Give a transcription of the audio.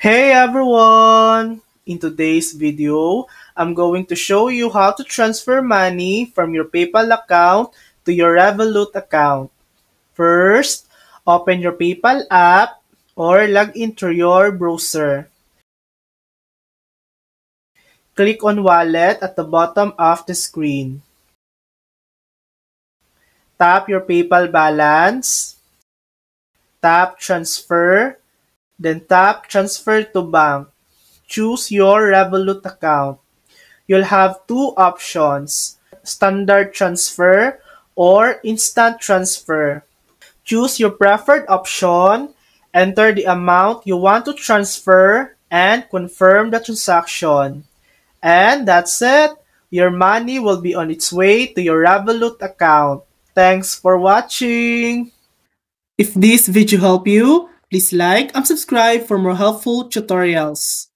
Hey everyone! In today's video, I'm going to show you how to transfer money from your PayPal account to your Revolut account. First, open your PayPal app or log into your browser. Click on Wallet at the bottom of the screen. Tap your PayPal balance. Tap Transfer. Then tap Transfer to Bank. Choose your Revolut account. You'll have two options, standard transfer or instant transfer. Choose your preferred option, enter the amount you want to transfer, and confirm the transaction. And that's it. Your money will be on its way to your Revolut account. Thanks for watching. If this video helped you, please like and subscribe for more helpful tutorials.